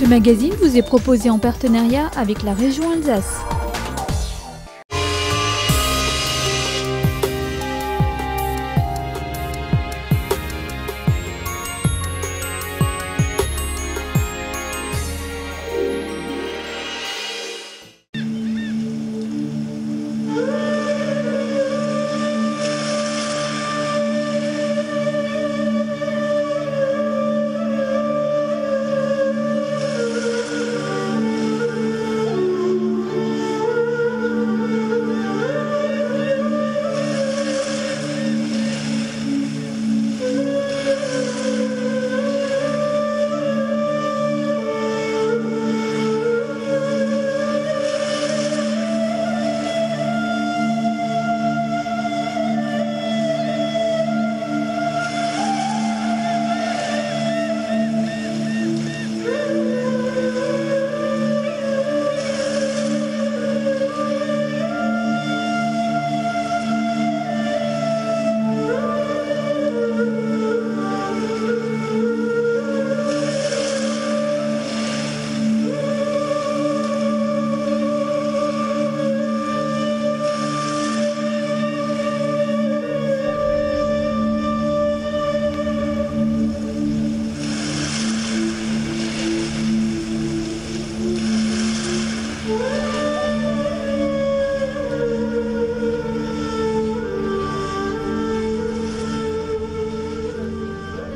Ce magazine vous est proposé en partenariat avec la région Alsace.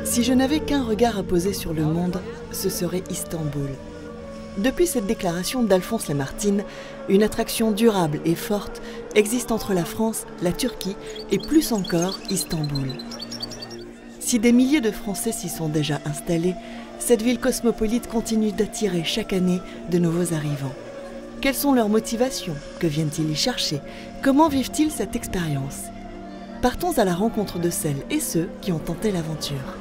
Si je n'avais qu'un regard à poser sur le monde, ce serait Istanbul. Depuis cette déclaration d'Alphonse Lamartine, une attraction durable et forte existe entre la France, la Turquie et plus encore Istanbul. Si des milliers de Français s'y sont déjà installés, cette ville cosmopolite continue d'attirer chaque année de nouveaux arrivants. Quelles sont leurs motivations? Que viennent-ils y chercher? Comment vivent-ils cette expérience? Partons à la rencontre de celles et ceux qui ont tenté l'aventure.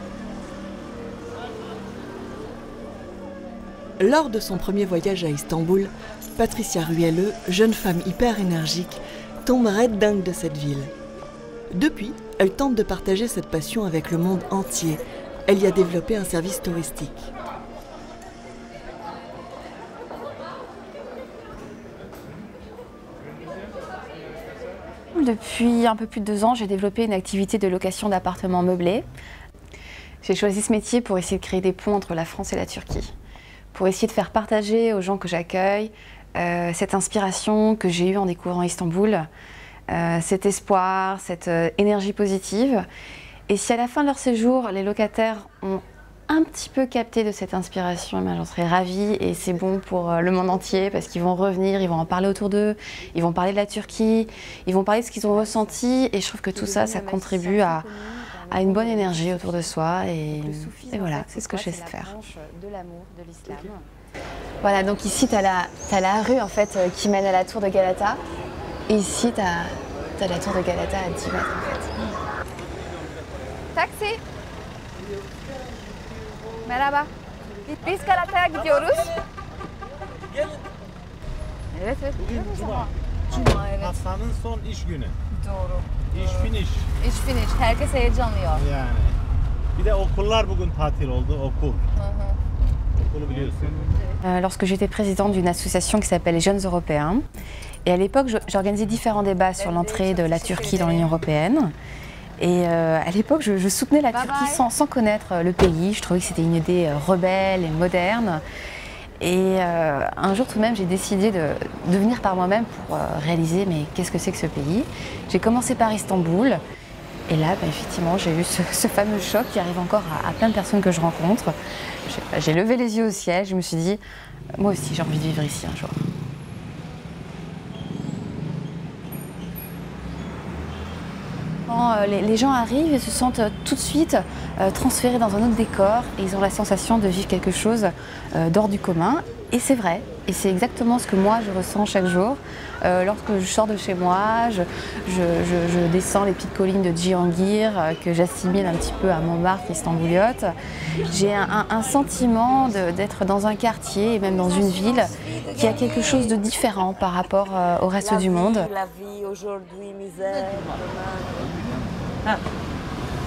Lors de son premier voyage à Istanbul, Patricia Ruelleux, jeune femme hyper énergique, tombe raide dingue de cette ville. Depuis, elle tente de partager cette passion avec le monde entier. Elle y a développé un service touristique. Depuis un peu plus de 2 ans, j'ai développé une activité de location d'appartements meublés. J'ai choisi ce métier pour essayer de créer des ponts entre la France et la Turquie, pour essayer de faire partager aux gens que j'accueille cette inspiration que j'ai eue en découvrant Istanbul, cet espoir, cette énergie positive. Et si à la fin de leur séjour, les locataires ont un petit peu capté de cette inspiration, eh j'en serais ravie et c'est bon pour le monde entier parce qu'ils vont revenir, ils vont en parler autour d'eux, ils vont parler de la Turquie, ils vont parler de ce qu'ils ont ressenti et je trouve que tout ça, ça contribue à une bonne énergie autour de soi et voilà, c'est ce que j'essaie de faire. Voilà, donc ici tu as la rue en fait qui mène à la tour de Galata et ici tu as la tour de Galata à 10 mètres en fait. Taxi. Merhaba. Biz Galata'ya gidiyoruz. Gelin. Evet. Bugün Cuma. Evet. Haftanın son iş günü. Doğru. İş finish. İş finish. Herkes heyecanlıyor. Yani. Bir de okullar bugün tatil oldu. Okul. Okulu biliyorsun. Lorsque j'étais présidente d'une association qui s'appelle les Jeunes Européens, et à l'époque j'organisais différents débats sur l'entrée de la Turquie dans l'Union Européenne. Et à l'époque, je soutenais la Turquie sans connaître le pays. Je trouvais que c'était une idée rebelle et moderne. Et un jour tout de même, j'ai décidé de venir par moi-même pour réaliser mais qu'est-ce que c'est que ce pays. J'ai commencé par Istanbul. Et là, effectivement, j'ai eu ce fameux choc qui arrive encore à plein de personnes que je rencontre. J'ai levé les yeux au ciel, je me suis dit, moi aussi j'ai envie de vivre ici un jour. Quand les gens arrivent et se sentent tout de suite transférés dans un autre décor et ils ont la sensation de vivre quelque chose d'hors du commun. Et c'est vrai, et c'est exactement ce que moi je ressens chaque jour. Lorsque je sors de chez moi, je descends les petites collines de Cihangir que j'assimile un petit peu à Montmartre, Istanbuliote. J'ai un sentiment d'être dans un quartier et même dans une ville qui a quelque chose de différent par rapport au reste du monde. La vie aujourd'hui, misère.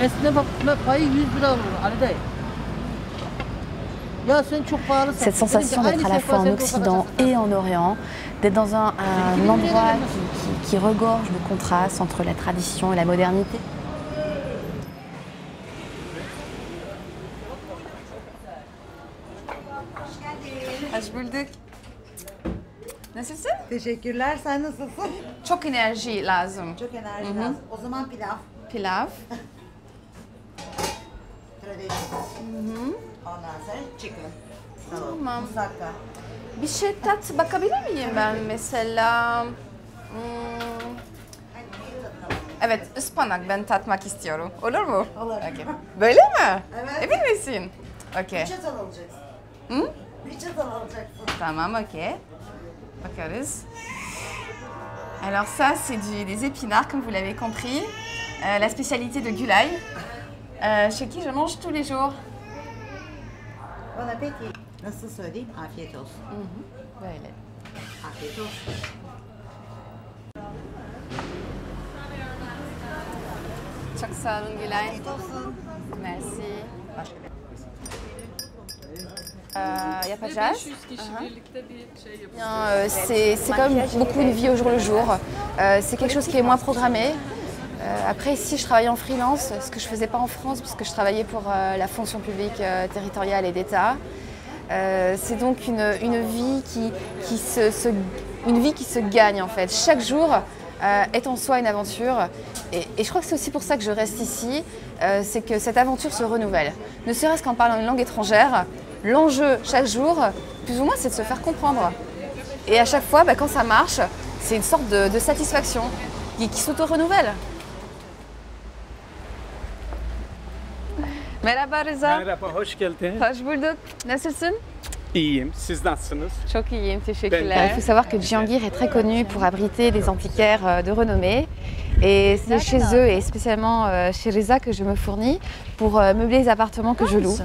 Esnaf payı 100 lira olur Ali dayı. Cette sensation d'être à la fois en Occident et en Orient, d'être dans un endroit qui regorge de contrastes entre la tradition et la modernité. Hoş bulduk. Nasılsın? Teşekkürler. Sen nasılsın? Çok enerji lazım. Çok enerji lazım. O zaman pilav. Pilav. Ondan sonra chicken. Tamam. Musakka. Bir şey tat bakabilir miyim ben mesela? Evet, ıspanak ben tatmak istiyorum. Olur mu? Olur. Okay. Böyle mi? Evet. Emin misin? Okay. Bir çatal alacaksın. Hı? Bir çatal alacaksın. Tamam, ok. Bakarız. Alors ça, c'est des épinards, comme vous l'avez compris. La spécialité de Gulay, chez qui je mange tous les jours. Bon appétit. Nasıl söyleyeyim? Afiyet olsun. Böyle. Afiyet olsun. Çok sağ olun Gülay. Afiyet olsun. Merci. Başka bir. Yapacağız. C'est quand même beaucoup une vie au jour le jour. C'est quelque chose qui est moins programmé. Après, ici, je travaille en freelance, ce que je ne faisais pas en France, puisque je travaillais pour la fonction publique territoriale et d'État. C'est donc une vie qui se gagne, en fait. Chaque jour est en soi une aventure. Et je crois que c'est aussi pour ça que je reste ici, c'est que cette aventure se renouvelle. Ne serait-ce qu'en parlant une langue étrangère, l'enjeu chaque jour, plus ou moins, c'est de se faire comprendre. Et à chaque fois, quand ça marche, c'est une sorte de satisfaction qui s'auto-renouvelle. Merhaba Rıza. Merhaba, hoş geldin. Hoş bulduk. Nasılsın? İyiyim, siz nasılsınız? Çok iyiyim, teşekkürler. Il faut savoir que Cihangir est très connu pour abriter des antiquaires de renommée. Et c'est chez eux, et spécialement chez Reza, que je me fournis pour meubler les appartements que je loue.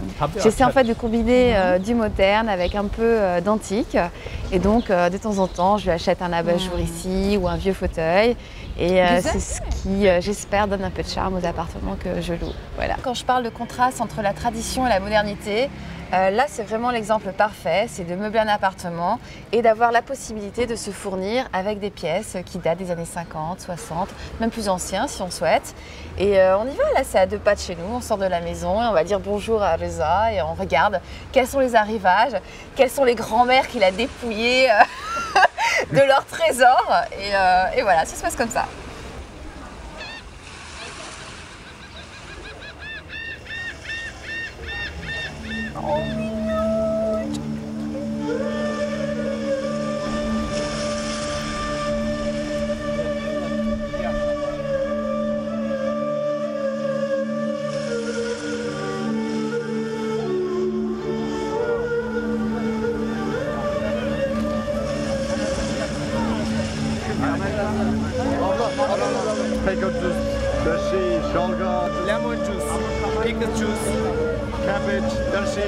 J'essaie en fait de combiner du moderne avec un peu d'antique. Et donc, de temps en temps, je lui achète un abat-jour ici ou un vieux fauteuil. Et c'est ce qui, j'espère, donne un peu de charme aux appartements que je loue. Voilà. Quand je parle de contraste entre la tradition et la modernité, là, c'est vraiment l'exemple parfait, c'est de meubler un appartement et d'avoir la possibilité de se fournir avec des pièces qui datent des années 50, 60, même plus anciens si on souhaite. Et on y va, là, c'est à 2 pas de chez nous, on sort de la maison et on va dire bonjour à Reza et on regarde quels sont les arrivages, quelles sont les grands-mères qu'il a dépouillées de leurs trésors. Et voilà, ça se passe comme ça. Pickle juice, dashi, shalga, Lemon juice, pickle juice, cabbage, dashi,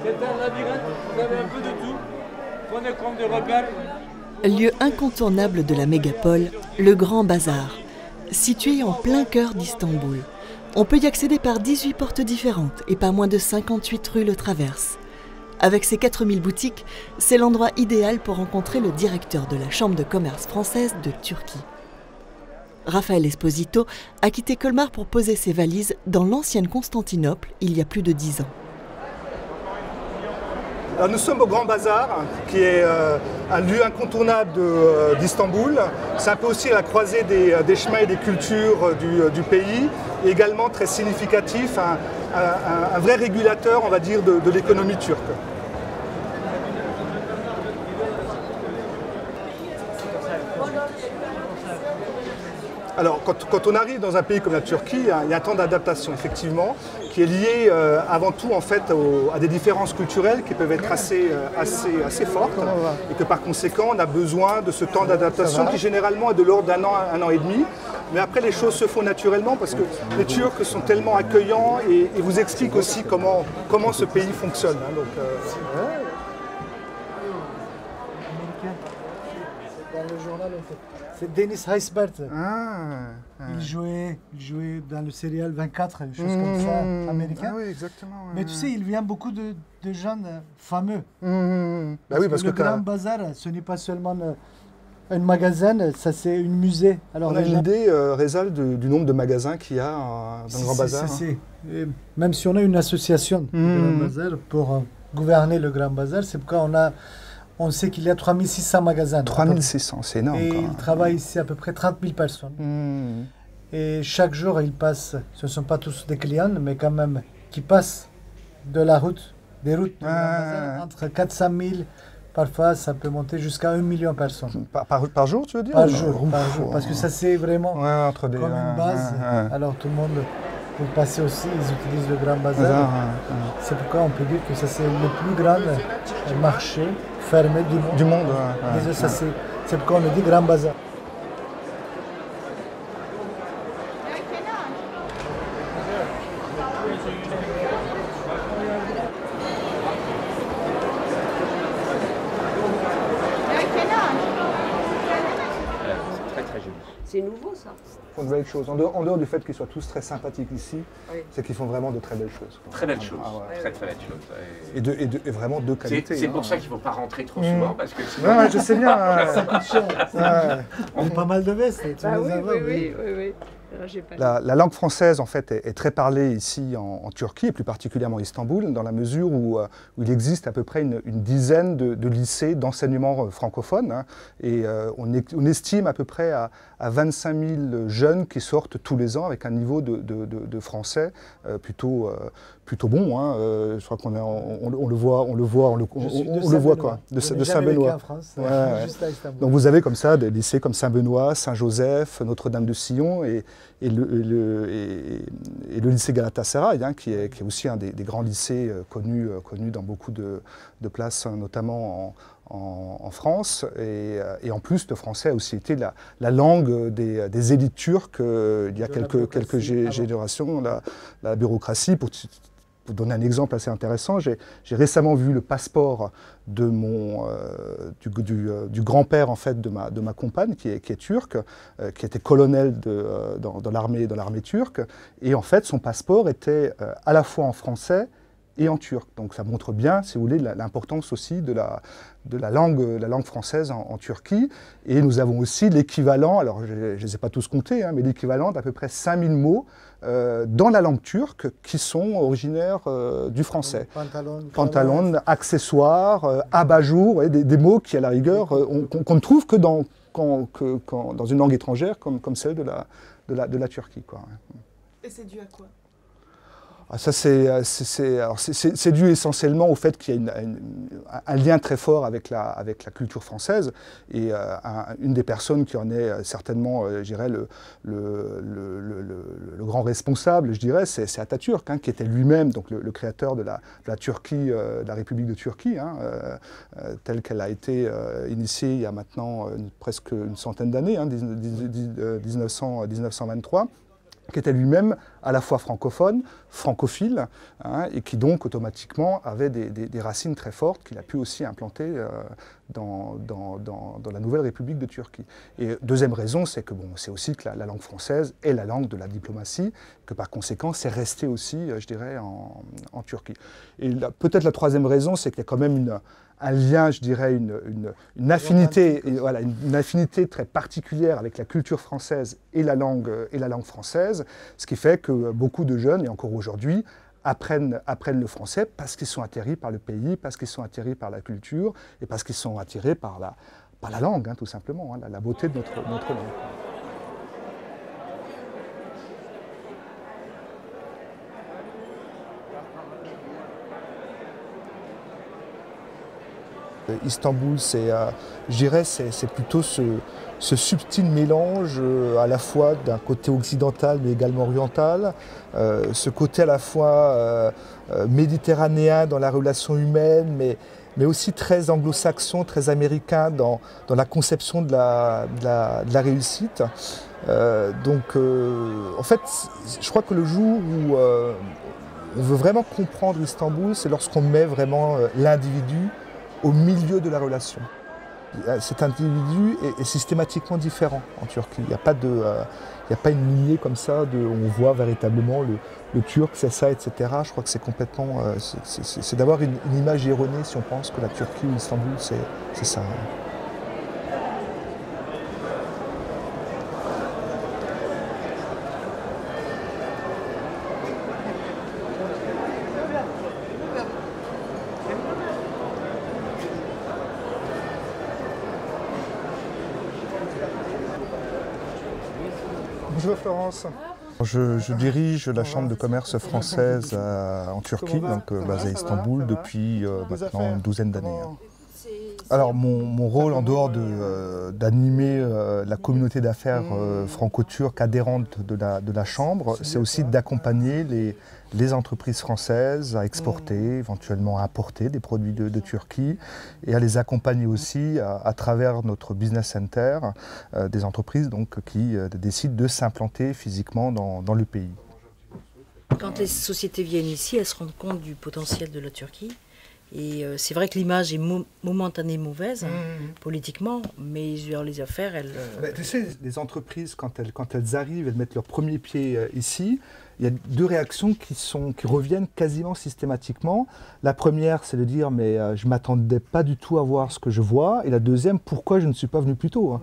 c'est un labyrinthe, vous avez un peu de tout, prenez comme des repères. Lieu incontournable de la mégapole, le Grand Bazar, situé en plein cœur d'Istanbul. On peut y accéder par 18 portes différentes et pas moins de 58 rues le traversent. Avec ses 4000 boutiques, c'est l'endroit idéal pour rencontrer le directeur de la Chambre de commerce française de Turquie. Raphaël Esposito a quitté Colmar pour poser ses valises dans l'ancienne Constantinople il y a plus de 10 ans. Alors nous sommes au Grand Bazar, qui est un lieu incontournable d'Istanbul. C'est un peu aussi à la croisée des chemins et des cultures du pays, et également très significatif, un vrai régulateur, on va dire, de l'économie turque. Alors, quand on arrive dans un pays comme la Turquie, il y a un temps d'adaptation, effectivement, qui est lié avant tout en fait, à des différences culturelles qui peuvent être assez fortes, et que par conséquent, on a besoin de ce temps d'adaptation qui généralement est de l'ordre d'un an, un an et demi. Mais après, les choses se font naturellement parce que les Turcs sont tellement accueillants et vous expliquent aussi comment ce pays fonctionne. Hein, donc, dans le journal, c'est Dennis Haysbert. Il jouait dans le serial 24, des choses comme ça, américain. Ah oui, exactement. Mais tu sais, il vient beaucoup de gens fameux. Bah oui, parce que le Grand Bazar, ce n'est pas seulement un magasin, ça c'est un musée. Alors, on a une idée, Rezal, du nombre de magasins qu'il y a dans le Grand Bazar. Même si on a une association du Grand Bazar pour gouverner le Grand Bazar, c'est pourquoi on sait qu'il y a 3600 magasins. 3600, c'est énorme. Et il travaille ici à peu près 30 000 personnes. Et chaque jour, il passe, ce ne sont pas tous des clients, mais quand même, qui passent des routes du Grand Bazar, entre 400 000. Parfois, ça peut monter jusqu'à 1 million de personnes. Par jour, tu veux dire? Par jour, parce que ça, c'est vraiment comme une base. Alors, tout le monde, pour passer aussi, ils utilisent le Grand Bazar. C'est pourquoi on peut dire que ça, c'est le plus grand marché fermé du monde. C'est pourquoi on le dit Grand Bazar. C'est nouveau ça. Ils font de belles choses. En dehors du fait qu'ils soient tous très sympathiques ici, c'est qu'ils font vraiment de très belles choses. Très belles choses. Très belles choses. Et vraiment de qualité. C'est pour ça qu'il ne faut pas rentrer trop souvent parce que sinon... Ouais, je sais bien. Ça coûte cher. On a pas mal de vestes. Oui. La langue française en fait est très parlée ici en Turquie et plus particulièrement à Istanbul, dans la mesure où il existe à peu près une dizaine de lycées d'enseignement francophone, hein, et on estime à peu près à 25 000 jeunes qui sortent tous les ans avec un niveau de français plutôt bon. Hein, je crois qu'on le voit quoi, de Saint-Benoît. Donc vous avez comme ça des lycées comme Saint-Benoît, Saint-Joseph, Notre-Dame-de-Sillon et le lycée Galatasaray, hein, qui est aussi un des grands lycées connus dans beaucoup de places, notamment en France. Et en plus, le français a aussi été la langue des élites turques il y a quelques générations. La bureaucratie, pour donner un exemple assez intéressant, j'ai récemment vu le passeport de du grand-père en fait de ma compagne qui est turc, qui était colonel dans l'armée turque, et en fait son passeport était à la fois en français et en turc. Donc ça montre bien, si vous voulez, l'importance aussi de la langue française en Turquie. Et nous avons aussi l'équivalent, alors je ne les ai pas tous comptés, hein, mais l'équivalent d'à peu près 5000 mots dans la langue turque qui sont originaires du français. Pantalon, accessoires, abat-jour, des mots qui à la rigueur qu'on ne trouve que dans une langue étrangère comme celle de la Turquie, quoi. Et c'est dû à quoi? Ça, c'est dû essentiellement au fait qu'il y a un lien très fort avec la culture française, et une des personnes qui en est certainement, je dirais, le grand responsable, je dirais, c'est Atatürk, hein, qui était lui-même donc le créateur de la Turquie, de la République de Turquie, hein, telle qu'elle a été initiée il y a maintenant presque une centaine d'années, hein, 1923. Qui était lui-même à la fois francophone, francophile, hein, et qui donc automatiquement avait des racines très fortes qu'il a pu aussi implanter dans la nouvelle République de Turquie. Et deuxième raison, c'est que c'est aussi que la langue française est la langue de la diplomatie, que par conséquent c'est resté aussi, je dirais, en Turquie. Et peut-être la troisième raison, c'est qu'il y a quand même un lien, je dirais, une affinité, une affinité très particulière avec la culture française et la langue française, ce qui fait que beaucoup de jeunes, et encore aujourd'hui, apprennent le français parce qu'ils sont atterris par le pays, parce qu'ils sont atterris par la culture et parce qu'ils sont attirés par la langue, hein, tout simplement, hein, la beauté de notre langue. Istanbul, je dirais, c'est plutôt ce subtil mélange à la fois d'un côté occidental mais également oriental, ce côté à la fois méditerranéen dans la relation humaine, mais aussi très anglo-saxon, très américain dans la conception de la réussite. En fait, je crois que le jour où on veut vraiment comprendre Istanbul, c'est lorsqu'on met vraiment l'individu au milieu de la relation. Cet individu est systématiquement différent en Turquie. Il n'y a pas une lignée comme ça, on voit véritablement le Turc, c'est ça, etc. Je crois que c'est complètement... c'est d'avoir une image erronée si on pense que la Turquie ou Istanbul, c'est ça. Bonjour Florence. Je dirige la chambre de commerce française en Turquie, donc basée à Istanbul depuis maintenant une douzaine d'années. Alors mon rôle, en dehors d'animer la communauté d'affaires franco-turque adhérente de la chambre, c'est aussi d'accompagner les entreprises françaises à exporter, éventuellement à importer des produits de Turquie, et à les accompagner aussi à travers notre business center, des entreprises donc, qui décident de s'implanter physiquement dans le pays. Quand les sociétés viennent ici, elles se rendent compte du potentiel de la Turquie. Et c'est vrai que l'image est momentanée mauvaise, politiquement, mais les affaires, elles... Tu sais, les entreprises, quand elles arrivent, elles mettent leur premier pied ici, il y a deux réactions qui reviennent quasiment systématiquement. La première, c'est de dire, mais je ne m'attendais pas du tout à voir ce que je vois. Et la deuxième, pourquoi je ne suis pas venu plus tôt, hein.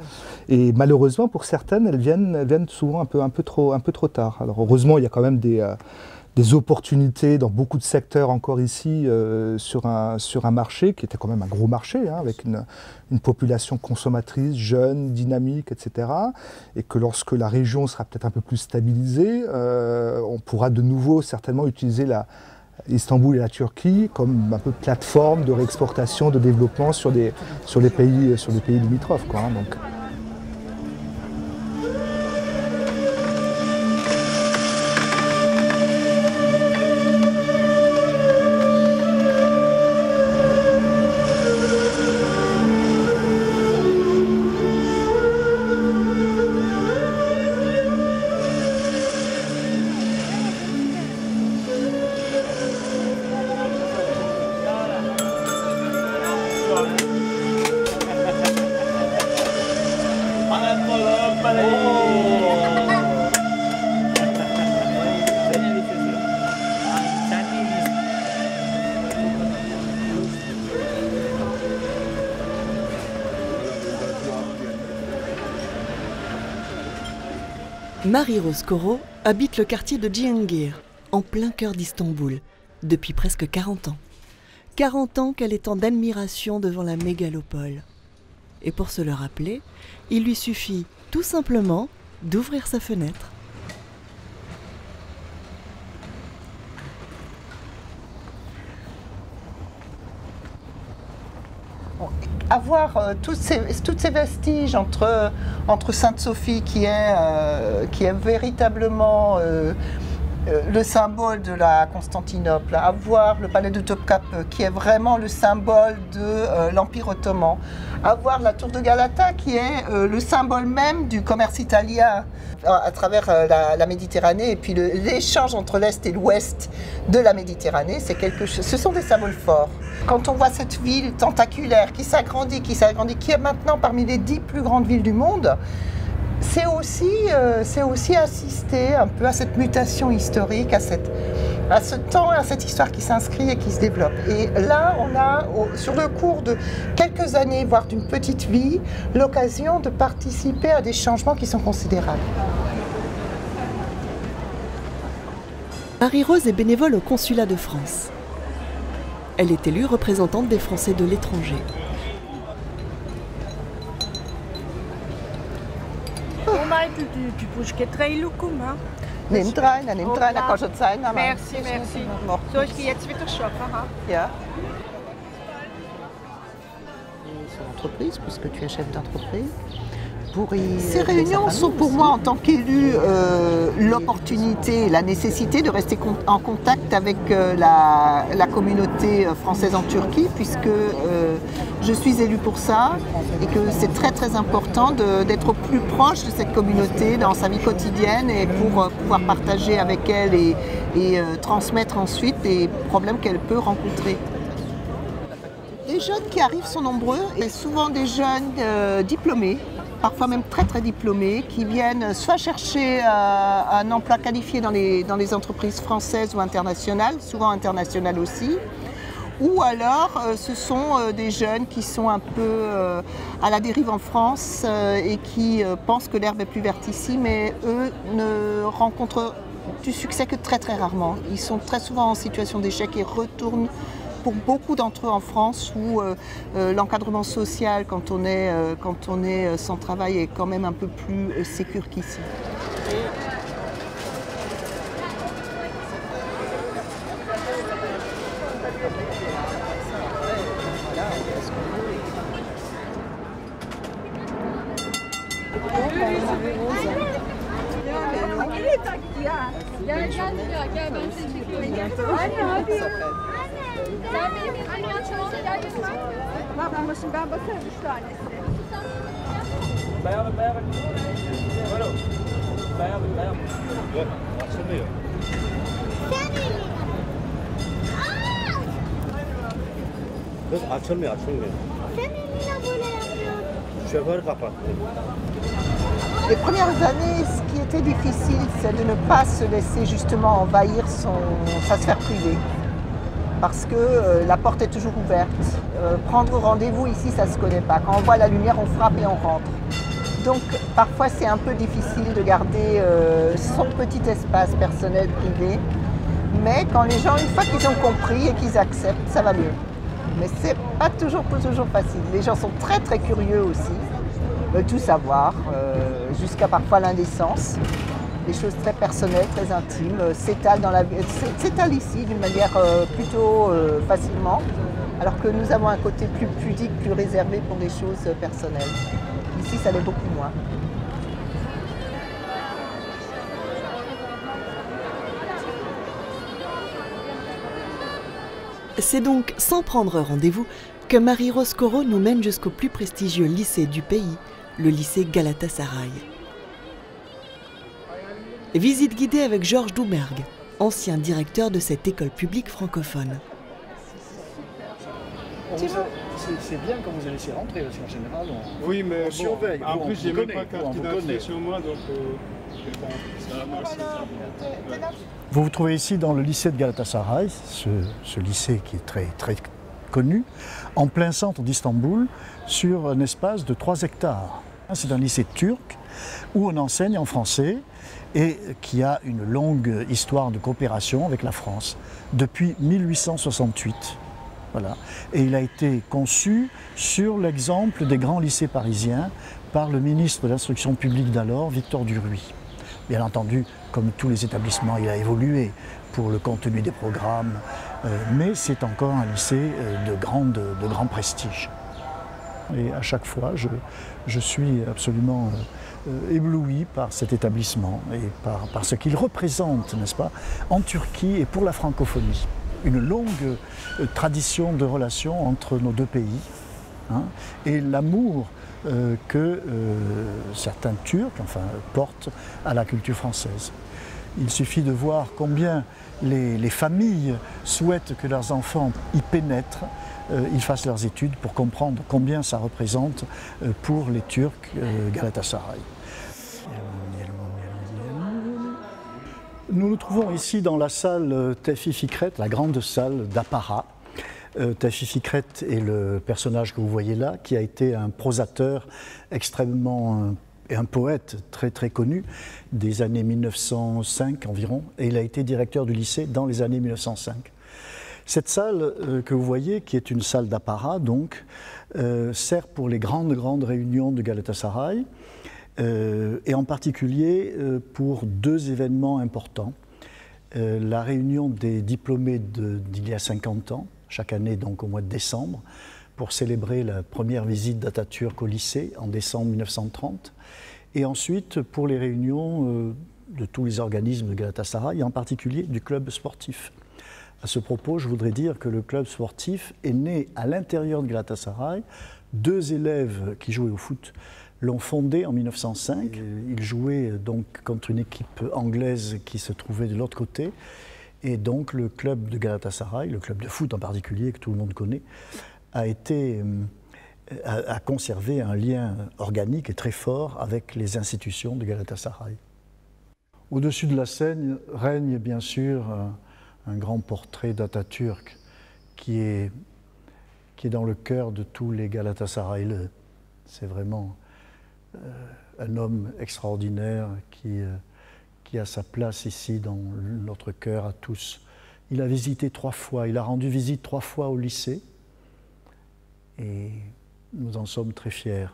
Et malheureusement, pour certaines, elles viennent souvent un peu trop tard. Alors heureusement, il y a quand même des opportunités dans beaucoup de secteurs encore ici sur un marché qui était quand même un gros marché, hein, avec une population consommatrice, jeune, dynamique, etc. Et que lorsque la région sera peut-être un peu plus stabilisée, on pourra de nouveau certainement utiliser Istanbul et la Turquie comme un peu plateforme de réexportation, de développement sur les pays limitrophes, quoi, hein, donc. Marie-Rose Koro habite le quartier de Cihangir, en plein cœur d'Istanbul, depuis presque 40 ans. 40 ans qu'elle est en admiration devant la mégalopole. Et pour se le rappeler, il lui suffit tout simplement d'ouvrir sa fenêtre. Avoir tous ces vestiges entre Sainte-Sophie qui est véritablement le symbole de la Constantinople, avoir le palais de Topkapı qui est vraiment le symbole de l'Empire ottoman, avoir la tour de Galata qui est le symbole même du commerce italien à travers la Méditerranée, et puis l'échange entre l'Est et l'Ouest de la Méditerranée, c'est quelque chose, ce sont des symboles forts. Quand on voit cette ville tentaculaire qui s'agrandit, qui est maintenant parmi les 10 plus grandes villes du monde, c'est aussi assister un peu à cette mutation historique, à ce temps, à cette histoire qui s'inscrit et qui se développe. Et là, on a, sur le cours de quelques années, voire d'une petite vie, l'occasion de participer à des changements qui sont considérables. Marie-Rose est bénévole au consulat de France. Elle est élue représentante des Français de l'étranger. Merci, merci. Soll ich jetzt wieder shoppen? Ja. son entreprise, puisque tu es chef d'entreprise. Ces réunions sont pour moi, en tant qu'élu, l'opportunité, la nécessité de rester en contact avec la communauté française en Turquie, puisque je suis élue pour ça et que c'est très très important d'être au plus proche de cette communauté dans sa vie quotidienne et pour pouvoir partager avec elle et transmettre ensuite les problèmes qu'elle peut rencontrer. Les jeunes qui arrivent sont nombreux et souvent des jeunes diplômés, parfois même très très diplômés, qui viennent soit chercher un emploi qualifié dans les entreprises françaises ou internationales, souvent internationales aussi, ou alors ce sont des jeunes qui sont un peu à la dérive en France et qui pensent que l'herbe est plus verte ici, mais eux ne rencontrent du succès que très très rarement. Ils sont très souvent en situation d'échec et retournent pour beaucoup d'entre eux en France où l'encadrement social quand on est sans travail est quand même un peu plus sécure qu'ici. Sen benim elimi açalım, gel götür. Bak şimdi ben bakarım 3 tanesi. Beraber. Böyle. Beraber. Yok, açılmıyor. Kız açılmıyor. Sen eline böyle yapıyorsun. Şoför kapattı. Les premières années, ce qui était difficile, c'est de ne pas se laisser justement envahir sa sphère privée. Parce que la porte est toujours ouverte. Prendre rendez-vous ici, ça ne se connaît pas. Quand on voit la lumière, on frappe et on rentre. Donc parfois, c'est un peu difficile de garder son petit espace personnel privé. Mais quand les gens, une fois qu'ils ont compris et qu'ils acceptent, ça va mieux. Mais ce n'est pas toujours facile. Les gens sont très très curieux aussi, veulent tout savoir, jusqu'à parfois l'indécence. Des choses très personnelles, très intimes, s'étalent ici d'une manière plutôt facilement, alors que nous avons un côté plus pudique, plus réservé pour des choses personnelles. Ici, ça l'est beaucoup moins. C'est donc sans prendre rendez-vous que Marie-Rose Corot nous mène jusqu'au plus prestigieux lycée du pays, le lycée Galatasaray. Visite guidée avec Georges Doumergue, ancien directeur de cette école publique francophone. C'est bien quand vous allez laisser rentrer, parce qu'en général, on surveille. En plus, j'ai même pas carte d'identité sur moi, donc je vais pas. Vous vous trouvez ici dans le lycée de Galatasaray, ce lycée qui est très, très connu, en plein centre d'Istanbul, sur un espace de 3 hectares. C'est un lycée turc où on enseigne en français et qui a une longue histoire de coopération avec la France depuis 1868. Voilà. Et il a été conçu sur l'exemple des grands lycées parisiens par le ministre de l'Instruction publique d'alors, Victor Duruy. Bien entendu, comme tous les établissements, il a évolué pour le contenu des programmes, mais c'est encore un lycée de grand prestige. Et à chaque fois, je suis absolument ébloui par cet établissement et par ce qu'il représente, n'est-ce pas, en Turquie et pour la francophonie. Une longue tradition de relations entre nos deux pays, hein, et l'amour que certains Turcs portent à la culture française. Il suffit de voir combien les familles souhaitent que leurs enfants y pénètrent, ils fassent leurs études pour comprendre combien ça représente pour les Turcs Galatasaray. Nous nous trouvons ici dans la salle Tevfik Fikret, la grande salle d'Apparat. Tevfik Fikret est le personnage que vous voyez là, qui a été un prosateur extrêmement et un poète très très connu des années 1905 environ, et il a été directeur du lycée dans les années 1905. Cette salle que vous voyez, qui est une salle d'Apparat, donc, sert pour les grandes réunions de Galatasaray, et en particulier pour 2 événements importants. La réunion des diplômés d'il y a 50 ans, chaque année donc au mois de décembre, pour célébrer la première visite d'Atatürk au lycée en décembre 1930, et ensuite pour les réunions de tous les organismes de Galatasaray, et en particulier du club sportif. À ce propos, je voudrais dire que le club sportif est né à l'intérieur de Galatasaray. 2 élèves qui jouaient au foot l'ont fondé en 1905. Ils jouaient donc contre une équipe anglaise qui se trouvait de l'autre côté. Et donc le club de Galatasaray, le club de foot en particulier, que tout le monde connaît, a conservé un lien organique et très fort avec les institutions de Galatasaray. Au-dessus de la scène règne bien sûr un grand portrait d'Atatürk qui est dans le cœur de tous les Galatasarayeux. C'est vraiment un homme extraordinaire qui a sa place ici dans notre cœur à tous. Il a visité 3 fois, il a rendu visite 3 fois au lycée et nous en sommes très fiers.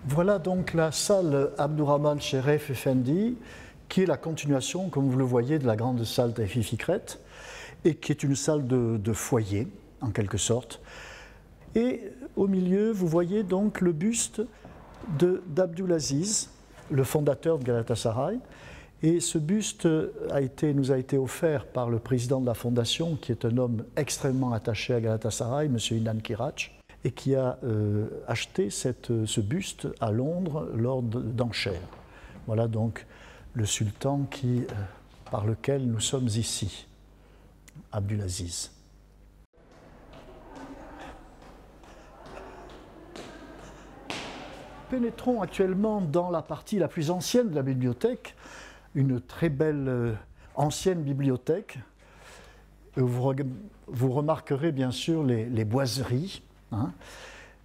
Voilà donc la salle Abdurrahman Sheref Effendi, qui est la continuation, comme vous le voyez, de la grande salle Tevfik Fikret, et qui est une salle de foyer, en quelque sorte. Et au milieu, vous voyez donc le buste d'Abdulaziz, le fondateur de Galatasaray. Et ce buste nous a été offert par le président de la fondation, qui est un homme extrêmement attaché à Galatasaray, M. Inan Kirac, et qui a acheté ce buste à Londres lors d'enchères. Voilà donc le sultan par lequel nous sommes ici, Abdulaziz. Pénétrons actuellement dans la partie la plus ancienne de la bibliothèque, une très belle ancienne bibliothèque. Vous remarquerez bien sûr les boiseries. Hein.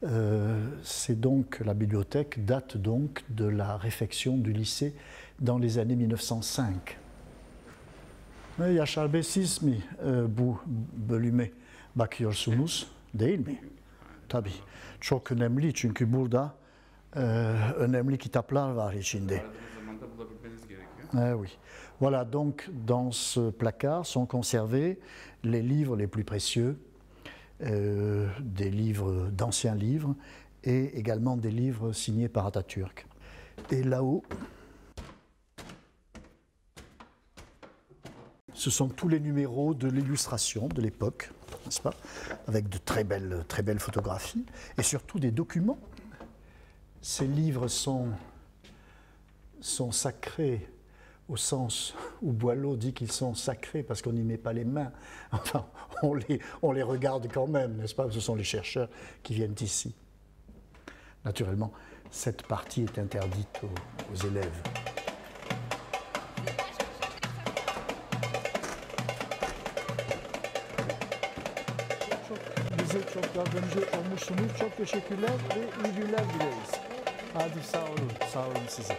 La bibliothèque date donc de la réfection du lycée dans les années 1905. Yaşar Bey siz mi bu bölüme bakıyorsunuz, değil mi? Tabii. Çok önemli çünkü burada önemli kitaplar var içinde. Oui. Voilà, donc dans ce placard sont conservés les livres les plus précieux, des livres, d'anciens livres, et également des livres signés par Atatürk. Et là-haut, ce sont tous les numéros de l'illustration de l'époque, n'est-ce pas, avec de très belles photographies, et surtout des documents. Ces livres sont sacrés au sens où Boileau dit qu'ils sont sacrés parce qu'on n'y met pas les mains. Enfin, on les regarde quand même, n'est-ce pas? Ce sont les chercheurs qui viennent ici. Naturellement, cette partie est interdite aux élèves. Bize çok yardımcı olmuşsunuz. Çok teşekkürler ve iyi günler dileriz. Hadi sağ olun size.